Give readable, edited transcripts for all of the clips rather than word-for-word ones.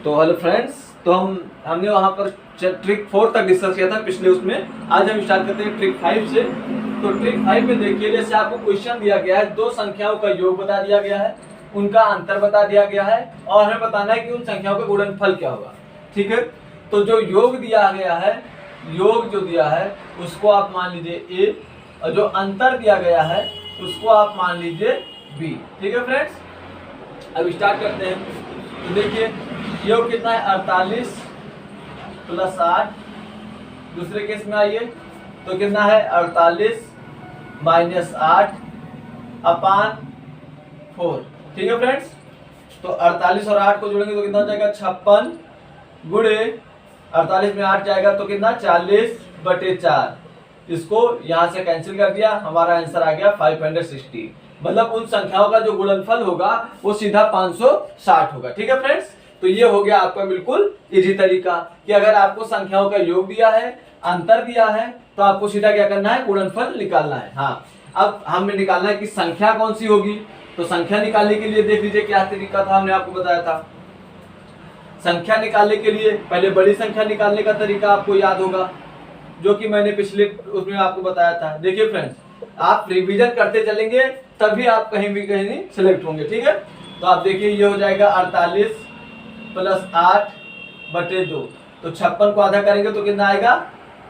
तो hello friends, तो हमने वहाँ पर ट्रिक 4 तक डिस्कस किया था पिछले उसमें। आज हम स्टार्ट करते हैं ट्रिक 5 से। तो ट्रिक 5 में देखिए, जैसे आपको क्वेश्चन दिया गया है, दो संख्याओं का योग बता दिया गया है, उनका अंतर बता दिया गया है और हमें बताना है कि उन संख्याओं का गुणनफल क्या होगा। ठीक है, तो जो योग दिया गया है, योग जो दिया है उसको आप मान लीजिए a, और जो अंतर दिया गया है उसको आप मान लीजिए b। ठीक है फ्रेंड्स, अब स्टार्ट करते हैं। तो देखिए योग कितना है, 48 प्लस 8। दूसरे केस में आइए तो कितना है, 48 माइनस 8 अपान 4। ठीक है फ्रेंड्स, तो 48 और 8 को जोड़ेंगे तो कितना हो जाएगा, 56 गुणे 48 में 8 जाएगा तो कितना, 40/4। इसको यहाँ से कैंसिल कर दिया, हमारा आंसर आ गया 560। मतलब उन संख्याओं का जो गुणनफल होगा वो सीधा 560 होगा। ठीक है फ्रेंड्स, तो ये हो गया आपका बिल्कुल इजी तरीका कि अगर आपको संख्याओं का योग दिया है, अंतर दिया है, तो आपको सीधा क्या करना है, गुणनफल निकालना है। हाँ, अब हमें निकालना है कि संख्या कौन सी होगी। तो संख्या निकालने के लिए देख लीजिए क्या तरीका था, हमने आपको बताया था। संख्या निकालने के लिए पहले बड़ी संख्या निकालने का तरीका आपको याद होगा, जो कि मैंने पिछले उसमें आपको बताया था। देखिए फ्रेंड्स, आप रिवीजन करते चलेंगे तभी आप कहीं भी कहीं नहीं सिलेक्ट होंगे। ठीक है, तो आप देखिए ये हो जाएगा 48 प्लस 8/2। तो 56 को आधा करेंगे तो कितना आएगा,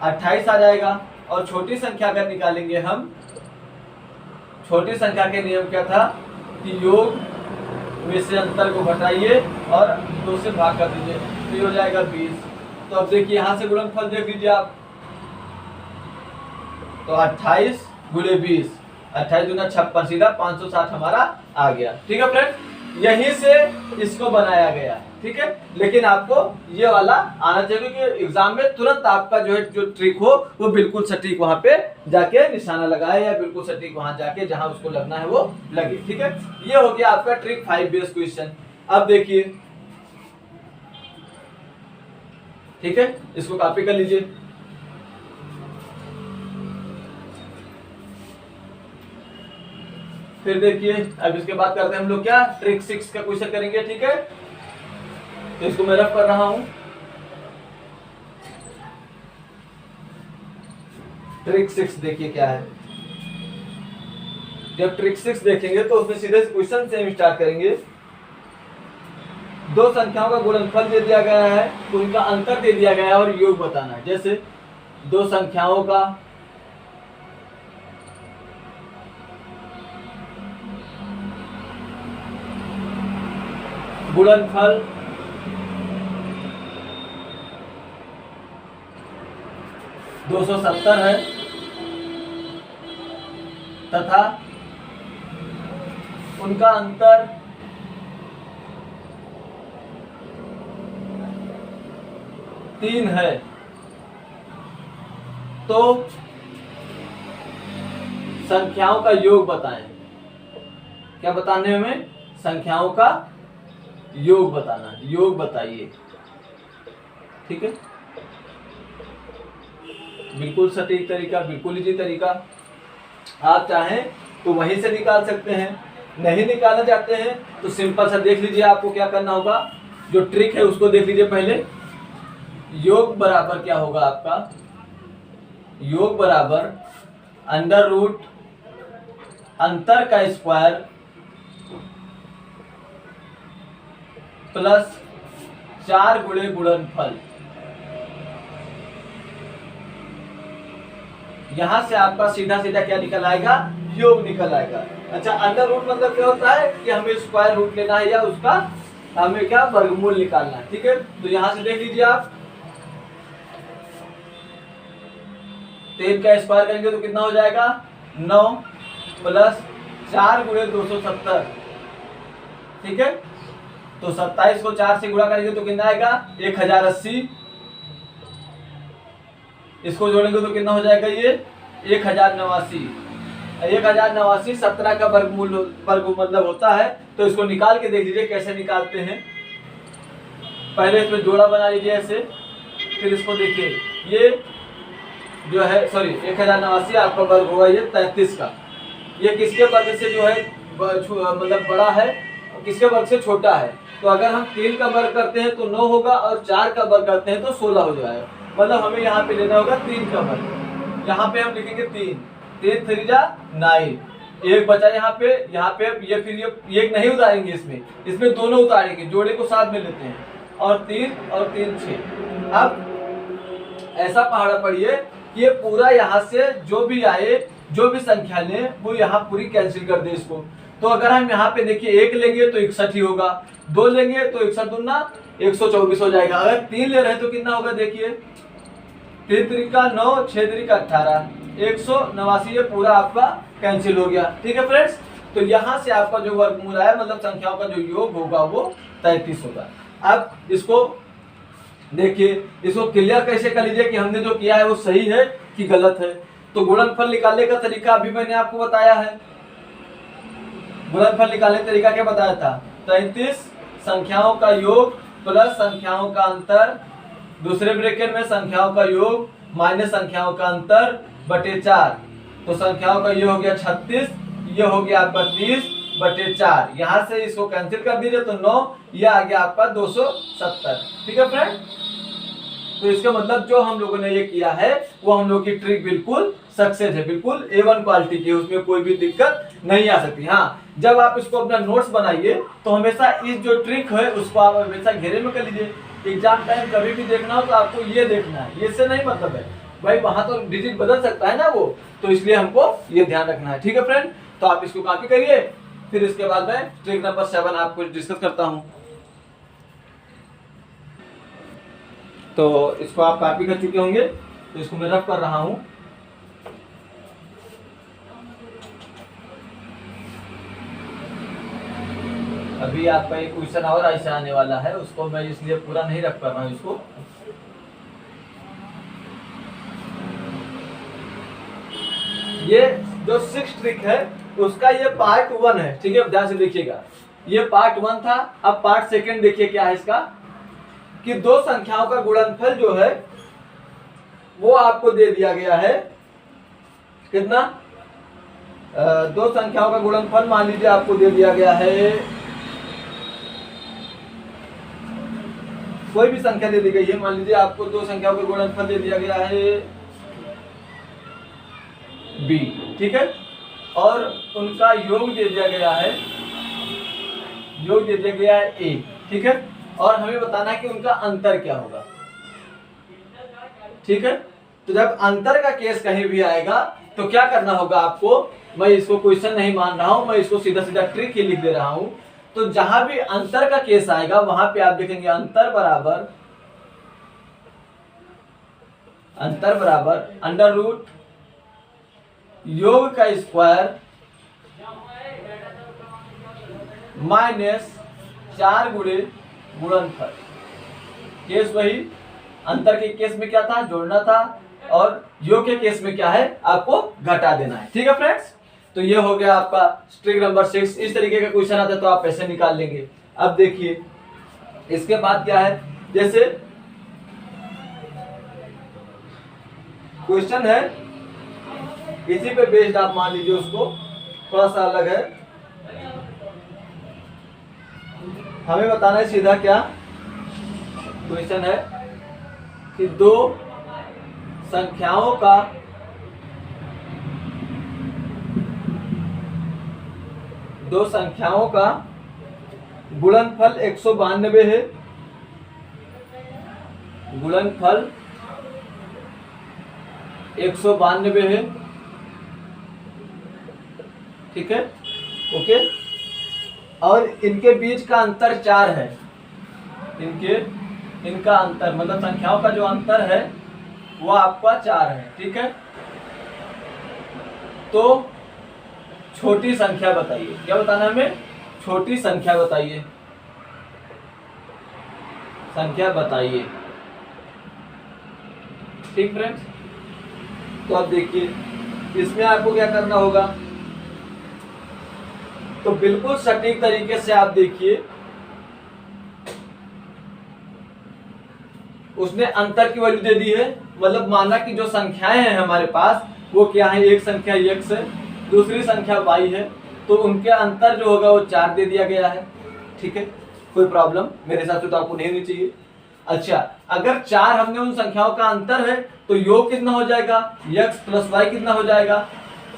28 आ जाएगा। और छोटी संख्या अगर निकालेंगे हम, छोटी संख्या के नियम क्या था कि योग में से अंतर को घटाइए और 2 से भाग कर दीजिए, तो ये हो जाएगा 20। तो अब देखिए यहाँ से गुणनफल देख लीजिए आप, तो 28 गुणे 20, 28 दूना 56, सीधा 560 हमारा आ गया। ठीक है फ्रेंड्स, यहीं से इसको बनाया गया। ठीक है, लेकिन आपको ये वाला आना चाहिए कि एग्जाम में तुरंत आपका जो है जो ट्रिक हो वो बिल्कुल सटीक वहां पे जाके निशाना लगाए, या बिल्कुल सटीक वहां जाके जहां उसको लगना है वो लगे। ठीक है, ये हो गया आपका ट्रिक 5 बेस क्वेश्चन। अब देखिए, ठीक है, इसको कॉपी कर लीजिए। फिर देखिए, अब इसके बाद करते हैं हम लोग क्या, ट्रिक 6 का क्वेश्चन करेंगे। ठीक है, तो इसको मैं रफ कर रहा हूं। ट्रिक 6 देखिए क्या है। जब ट्रिक 6 देखेंगे तो उसमें सीधे क्वेश्चन से हम स्टार्ट करेंगे। दो संख्याओं का गुणनफल दे दिया गया है, उनका अंतर दे दिया गया है और योग बताना है। जैसे दो संख्याओं का गुणनफल दो 270 है तथा उनका अंतर 3 है, तो संख्याओं का योग बताएं। क्या बताने हैं हमें, संख्याओं का योग बताना है, योग बताइए। ठीक है, बिल्कुल सटीक तरीका, बिल्कुल इजी तरीका। आप चाहें तो वहीं से निकाल सकते हैं, नहीं निकालना चाहते हैं तो सिंपल सा देख लीजिए आपको क्या करना होगा। जो ट्रिक है उसको देख लीजिए पहले। योग बराबर क्या होगा आपका, योग बराबर अंडर रूट अंतर का स्क्वायर प्लस 4 गुणे गुणनफल। यहां से आपका सीधा सीधा क्या निकल आएगा, योग निकल आएगा। अच्छा, अंडर रूट मतलब क्या होता है कि हमें स्क्वायर रूट लेना है या उसका हमें क्या वर्गमूल निकालना है। ठीक है, तो यहां से देख लीजिए आप, 3 का स्क्वायर करेंगे तो कितना हो जाएगा, 9 प्लस 4 गुणे 270। ठीक है, तो 27 को 4 से गुणा करेंगे तो कितना आएगा, 1080। इसको जोड़ेंगे तो कितना हो जाएगा, ये 1089। 1089 17 का वर्गमूल मतलब होता है। तो इसको निकाल के देख लीजिए कैसे निकालते हैं। पहले इसमें जोड़ा बना लीजिए ऐसे, फिर इसको देखिए, ये जो है सॉरी 1089 आपका वर्ग होगा ये 33 का। ये किसके वर्ग से जो है मतलब बड़ा है, किसके वर्ग से छोटा है, तो अगर हम 3 का वर्ग करते हैं तो 9 होगा और 4 का वर्ग करते हैं तो 16 हो जाएगा। मतलब हमें यहाँ पे लेना होगा 3 का वर्ग। यहाँ पे हम लिखेंगे 3, 3 3 जा 9, एक बचा यहाँ पे ये फिर ये एक नहीं उतारेंगे, इसमें दोनों उतारेंगे, जोड़े को साथ में लेते हैं, और 3 और 3 6। अब ऐसा पहाड़ा पढ़िए कि ये पूरा यहाँ से जो भी आए, जो भी संख्या ले, वो यहाँ पूरी कैंसिल कर दे इसको। तो अगर हम यहाँ पे देखिए 1 लेंगे तो 61 ही होगा, 2 लेंगे तो 61 दूना 124 हो जाएगा। अगर 3 ले रहे हैं तो कितना होगा देखिए, 3 3 9, 6 3 18, 189, ये पूरा आपका कैंसिल हो गया। ठीक है फ्रेंड्स, तो यहाँ से आपका जो वर्गमूल आया, मतलब संख्याओं का जो योग होगा वो 33 होगा। अब इसको देखिए, इसको क्लियर कैसे कर लीजिए कि हमने जो किया है वो सही है कि गलत है। तो गुणनफल निकालने का तरीका अभी मैंने आपको बताया है। गुणनफल निकालने का तरीका क्या बताया था, 33 संख्याओं का योग प्लस संख्याओं का अंतर, दूसरे ब्रैकेट में संख्याओं का योग माइनस संख्याओं का अंतर बटे 4। तो संख्याओं का ये हो गया 36, ये हो गया आपका 30 बटे 4। यहाँ से इसको कैंसिल कर दीजिए तो 9, ये आ गया आपका 270। ठीक है फ्रेंड, तो इसका मतलब जो हम लोगों ने ये किया है वो हम लोग की ट्रिक बिल्कुल सक्सेस है, बिल्कुल A1 क्वालिटी की, उसमें कोई भी दिक्कत नहीं आ सकती। हाँ, जब आप इसको अपना नोट्स बनाइए तो हमेशा इस जो ट्रिक है उसको आप हमेशा घेरे में कर लीजिए। एग्जाम टाइम कभी भी देखना हो तो आपको ये देखना है, ये से नहीं मतलब है भाई, वहां तो डिजिट बदल सकता है ना वो, तो इसलिए हमको ये ध्यान रखना है। ठीक है फ्रेंड, तो आप इसको कॉपी करिए, फिर इसके बाद मैं ट्रिक नंबर 7 आपको डिस्कस करता हूँ। तो इसको आप कॉपी कर चुके होंगे, तो इसको मैं रफ कर रहा हूँ। अभी आपका एक क्वेश्चन और ऐसा आने वाला है, उसको मैं इसलिए पूरा नहीं रख कर रहा हूँ इसको। ये जो 6 ट्रिक है उसका ये पार्ट 1 है। ठीक है, ध्यान से देखिएगा, ये पार्ट 1 था। अब पार्ट 2 देखिए क्या है इसका, कि दो संख्याओं का गुणनफल जो है वो आपको दे दिया गया है। कितना, दो संख्याओं का गुणनफल मान लीजिए आपको दे दिया गया है, कोई भी संख्या दे दी गई है, मान लीजिए आपको दो संख्याओं का गुणनफल दे दिया गया है b। ठीक है, और उनका योग दे दिया गया है, योग दे दिया गया है a। ठीक है, और हमें बताना है कि उनका अंतर क्या होगा। ठीक है, तो जब अंतर का केस कहीं भी आएगा तो क्या करना होगा आपको, मैं इसको क्वेश्चन नहीं मान रहा हूं, मैं इसको सीधा सीधा ट्रिक ही लिख दे रहा हूं। तो जहां भी अंतर का केस आएगा वहां पे आप देखेंगे अंतर बराबर अंडर रूट योग का स्क्वायर माइनस 4 गुणे गुणनफल। केस वही, अंतर के केस में क्या था, जोड़ना था, और योग के केस में क्या है, आपको घटा देना है। ठीक है फ्रेंड्स, तो ये हो गया आपका ट्रिक नंबर 6। इस तरीके का क्वेश्चन आता है तो आप ऐसे निकाल लेंगे। अब देखिए इसके बाद क्या है, जैसे क्वेश्चन है इसी पे बेस्ड आप मान लीजिए उसको, थोड़ा सा अलग है। हमें बताना है सीधा क्या क्वेश्चन है कि दो संख्याओं का गुणनफल 192 है, गुणनफल 192 है। ठीक है, ओके, और इनके बीच का अंतर 4 है। इनका अंतर मतलब संख्याओं का जो अंतर है वो आपका 4 है। ठीक है, तो छोटी संख्या बताइए, क्या बताना है हमें, छोटी संख्या बताइए, संख्या बताइए। ठीक फ्रेंड्स, तो अब देखिए इसमें आपको क्या करना होगा, तो बिल्कुल सटीक तरीके से आप देखिए, उसने अंतर की वैल्यू दे दी है, मतलब माना कि जो संख्याएं हैं हमारे पास वो क्या है, एक संख्या x है, दूसरी संख्या y है, तो उनके अंतर जो होगा वो 4 दे दिया गया है। ठीक है, कोई प्रॉब्लम मेरे हिसाब से तो आपको नहीं होनी चाहिए। अच्छा, अगर 4 हमने उन संख्याओं का अंतर है तो योग कितना हो जाएगा, x प्लस वाई कितना हो जाएगा।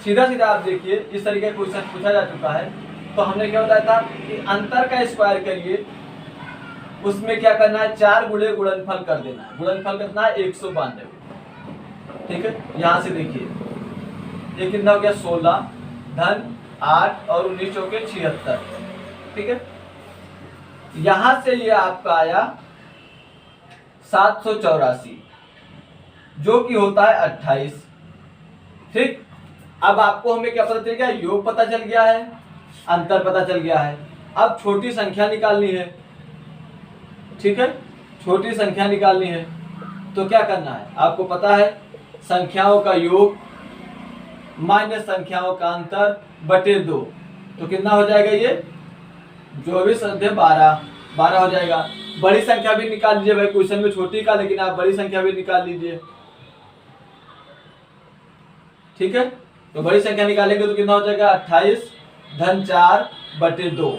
सीधा सीधा आप देखिए, इस तरीके का क्वेश्चन पूछा जा चुका है। तो हमने क्या बताया था कि अंतर का स्क्वायर करिए, उसमें क्या करना है, 4 गुणे गुणनफल कर देना है। गुणनफल कितना है, 192। ठीक है, यहां से देखिए ये कितना हो गया, 16 धन 8 और 19 चौके 76। ठीक है, यहां से ये आपका आया 784 जो कि होता है 28। ठीक, अब आपको हमें क्या पता चल गया, योग पता चल गया है, अंतर पता चल गया है। अब छोटी संख्या निकालनी है। ठीक है, छोटी संख्या निकालनी है तो क्या करना है, आपको पता है संख्याओं का योग माइनस संख्याओं का अंतर बटे 2। तो कितना हो जाएगा, ये 24 अध्याय 12 हो जाएगा। बड़ी संख्या भी निकाल लीजिए भाई, क्वेश्चन में छोटी का, लेकिन आप बड़ी संख्या भी निकाल लीजिए। ठीक है, तो बड़ी संख्या निकालेंगे तो कितना हो जाएगा, 28 धन 4 बटे 2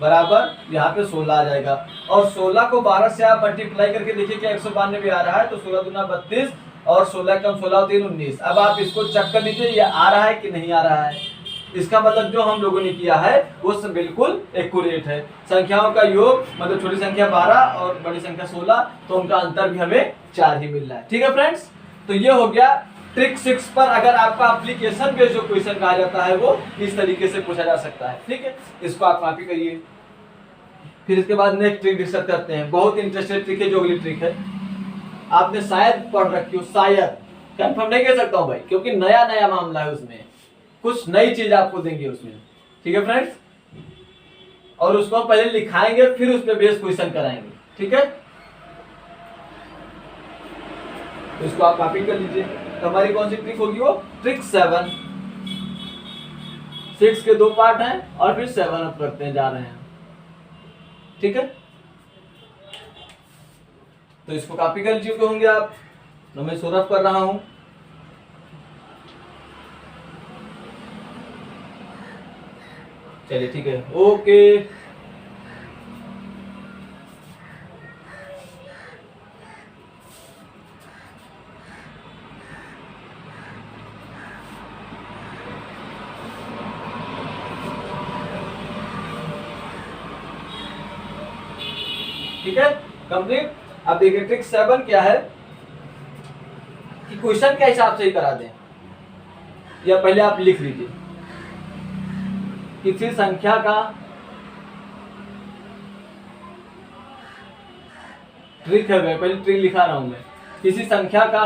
बराबर यहाँ पे 16 आ जाएगा। और 16 को 12 से आप मल्टीप्लाई करके देखिए क्या 192 आ रहा है। तो 16 दूना 32 और 16 कम 16 और 3 19। अब आप इसको चेक कर लीजिए ये आ रहा है कि नहीं आ रहा है। इसका मतलब जो हम लोगों ने किया है वो सब बिल्कुल एक्यूरेट है। संख्याओं का योग मतलब छोटी संख्या 12 और बड़ी संख्या 16, तो उनका अंतर भी हमें 4 ही मिल रहा है। ठीक है फ्रेंड्स, तो ये हो गया ट्रिक 6 पर। अगर आपका एप्लीकेशन बेस्ड जो क्वेश्चन कहा जाता है वो इस तरीके से पूछा जा सकता है। ठीक है, इसको आप कॉपी करिए। फिर इसके बाद नेक्स्ट ट्रिक डिस्कस करते हैं। बहुत इंटरेस्टेड ट्रिक है जो अगली ट्रिक है, आपने शायद पढ़ रखी हो, शायद, कंफर्म नहीं कह सकता हूं भाई, क्योंकि नया नया मामला है, उसमें कुछ नई चीज आपको देंगे उसमें। ठीक है फ्रेंड्स, और उसको पहले लिखाएंगे फिर उस पर बेस क्वेश्चन कराएंगे। ठीक है, तो इसको आप कॉपी कर लीजिए। तो हमारी कौन सी ट्रिक होगी, वो ट्रिक 7। 6 के 2 पार्ट हैं और फिर 7 अप करते हैं जा रहे हैं। ठीक है, तो इसको कॉपी कर लीजिए होंगे आप, तो मैं सौरभ कर रहा हूं। चलिए ठीक है, ओके। ठीक है, कंप्लीट। अब देखिए ट्रिक 7 क्या है कि क्वेश्चन के हिसाब से ही करा दें, या पहले आप लिख लीजिए। किसी संख्या का ट्रिक है, मैं पहले ट्रिक लिखा रहा हूं मैं। किसी संख्या का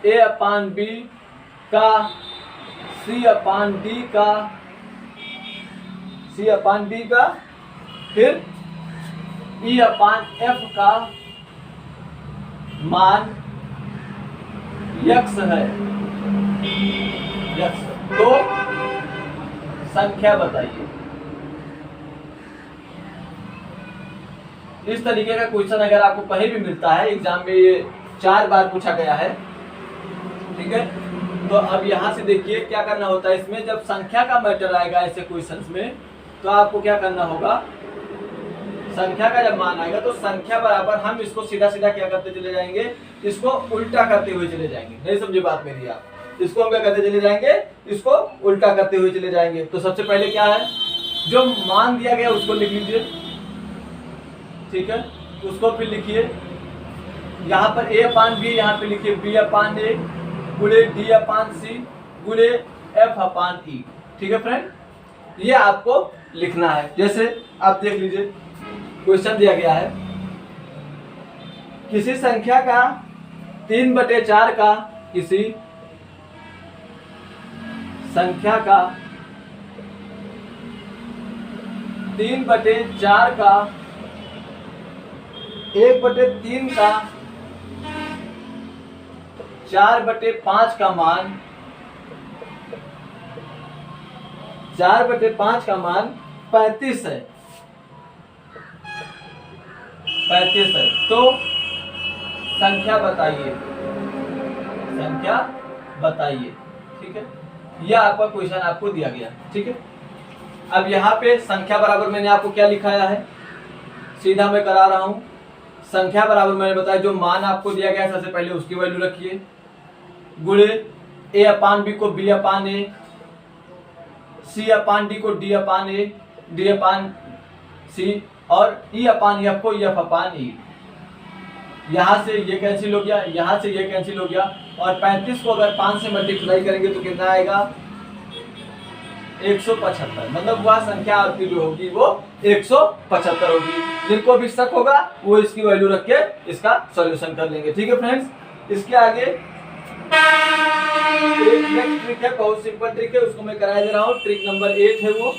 a/b का c/d का फिर e/f का मान x है। x तो संख्या बताइए। इस तरीके का क्वेश्चन अगर आपको कहीं भी मिलता है एग्जाम में, ये 4 बार पूछा गया है। ठीक है, तो अब यहां से देखिए क्या करना होता है इसमें, जब संख्या का मैटर आएगा ऐसे क्वेश्चंस में, तो आपको क्या करना होगा, संख्या का जब मान आएगा तो संख्या बराबर हम इसको सीधा सीधा क्या करते चले जाएंगे, इसको उल्टा करते हुए चले जाएंगे। नहीं समझे बात मेरी आप, इसको हम क्या करते चले जाएंगे, इसको उल्टा करते हुए चले जाएंगे। तो सबसे पहले क्या है, जो मान दिया गया उसको लिख लीजिए। ठीक है, उसको फिर लिखिए, यहाँ पर a/b, यहाँ पे लिखिए b/a गुणे d/c गुणे f/e। ठीक है फ्रेंड, ये आपको लिखना है। जैसे आप देख लीजिए क्वेश्चन दिया गया है, किसी संख्या का 3/4 का, किसी संख्या का 3/4 का 1/3 का 4/5 का मान, 4/5 का मान 35 है। 35 है, तो संख्या बताइए, संख्या बताइए। ठीक है, यह आपका क्वेश्चन आपको दिया गया। ठीक है, अब यहाँ पे संख्या बराबर मैंने आपको क्या लिखाया है, सीधा मैं करा रहा हूँ। संख्या बराबर मैंने बताया जो मान आपको दिया गया है सबसे पहले उसकी वैल्यू रखिए, गुणे a अपान b को b upon a, c upon d को d upon a, d upon c और e अपान f को f अपान e। यहाँ से ये कैंसिल हो गया, यहाँ से ये कैंसिल हो गया और 35 को अगर 5 से मल्टीप्लाई करेंगे तो कितना आएगा 175। मतलब वह संख्या आपकी जो होगी वो 175 होगी। जिनको भी शक होगा वो इसकी वैल्यू रख के इसका सॉल्यूशन कर लेंगे। ठीक है फ्रेंड्स, इसके आगे एक नेक्स्ट ट्रिक है, बहुत सिंपल ट्रिक है, उसको मैं करा दे रहा हूँ। ट्रिक नंबर 8 है वो,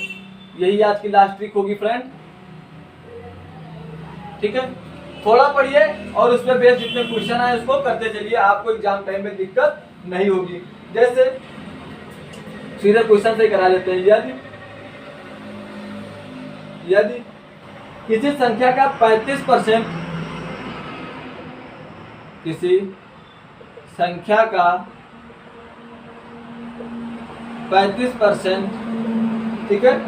यही आज की लास्ट ट्रिक होगी फ्रेंड। ठीक है, थोड़ा पढ़िए और उसमें बेस जितने क्वेश्चन आए उसको करते चलिए, आपको एग्जाम टाइम में दिक्कत नहीं होगी। जैसे सीधे क्वेश्चन से करा लेते हैं। यदि किसी संख्या का 35%, किसी संख्या का 35%, ठीक है,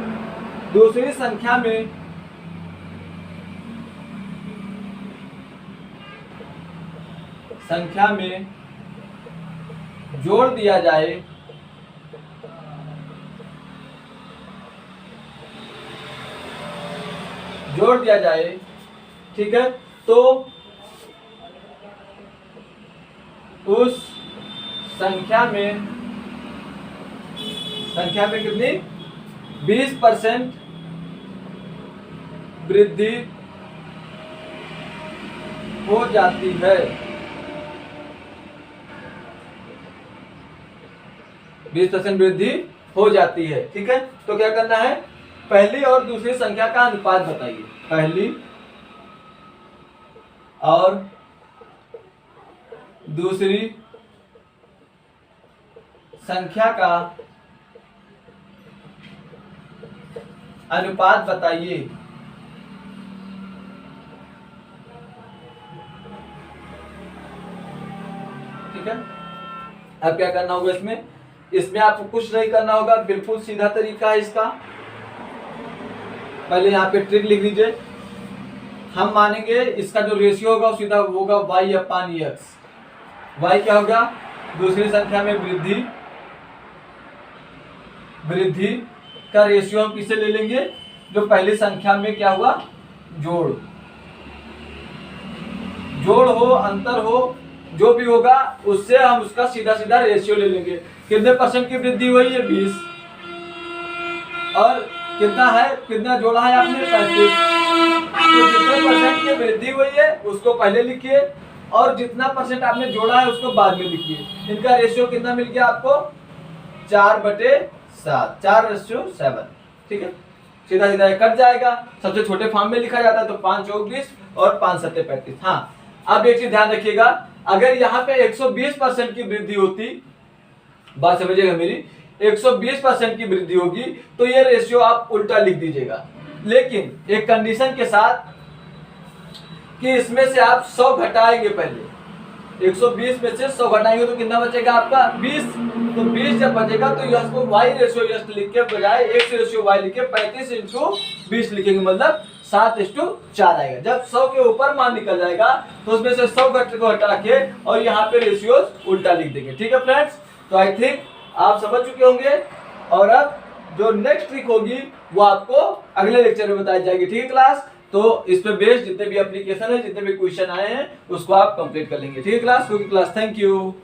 दूसरी संख्या में जोड़ दिया जाए, ठीक है, तो उस संख्या में कितनी 20% वृद्धि हो जाती है। 20% वृद्धि हो जाती है। ठीक है, तो क्या करना है, पहली और दूसरी संख्या का अनुपात बताइए। पहली और दूसरी संख्या का अनुपात बताइए। ठीक है, अब क्या करना होगा, इसमें आपको कुछ नहीं करना होगा, बिल्कुल सीधा तरीका है इसका। पहले यहाँ पे ट्रिक लिख लीजिए। हम मानेंगे इसका जो रेशियो होगा सीधा होगा y अपान x। y क्या होगा, दूसरी संख्या में वृद्धि का रेशियो हम किसे ले लेंगे, जो पहली संख्या में क्या हुआ, जोड़ हो अंतर हो जो भी होगा उससे हम उसका सीधा सीधा रेशियो ले लेंगे। कितने परसेंट की वृद्धि हुई है 20, और कितना जोड़ा है आपने 35। तो जितने परसेंट की वृद्धि हुई है उसको पहले लिखिए और जितना परसेंट आपने जोड़ा है उसको बाद में लिखिए। इनका रेशियो कितना मिल गया आपको 4/7, 4:7। ठीक है, सीधा सीधा कट जाएगा। सबसे छोटे फॉर्म में लिखा जाता है तो 5 चौक 20 और 5 सत्ते 35। हाँ, अब एक चीज ध्यान रखिएगा, अगर यहाँ पे 120% की वृद्धि होती, बात समझिएगा मेरी, 120% की वृद्धि होगी तो ये रेशियो आप उल्टा लिख दीजिएगा, लेकिन एक कंडीशन के साथ कि इसमें से आप 100 घटाएंगे। पहले 120 में से 100 घटाएंगे तो कितना बचेगा आपका 20। तो 20 जब बचेगा तो यश को y रेशियो यश लिख के बजाय x रेशियो y लिख के 35 × 20 लिखेंगे, मतलब 7:4 आएगा। जब 100 के ऊपर मान निकल जाएगा तो उसमें से 100 को हटा के और यहाँ पे रेशियो उल्टा लिख देंगे। ठीक है फ्रेंड्स, तो आई थिंक आप समझ चुके होंगे, और अब जो नेक्स्ट ट्रिक होगी वो आपको अगले लेक्चर में बताई जाएगी। ठीक है क्लास, तो इस पे बेस्ड जितने भी एप्लीकेशन है, जितने भी क्वेश्चन आए हैं उसको आप कंप्लीट कर लेंगे। ठीक है क्लास, थैंक यू।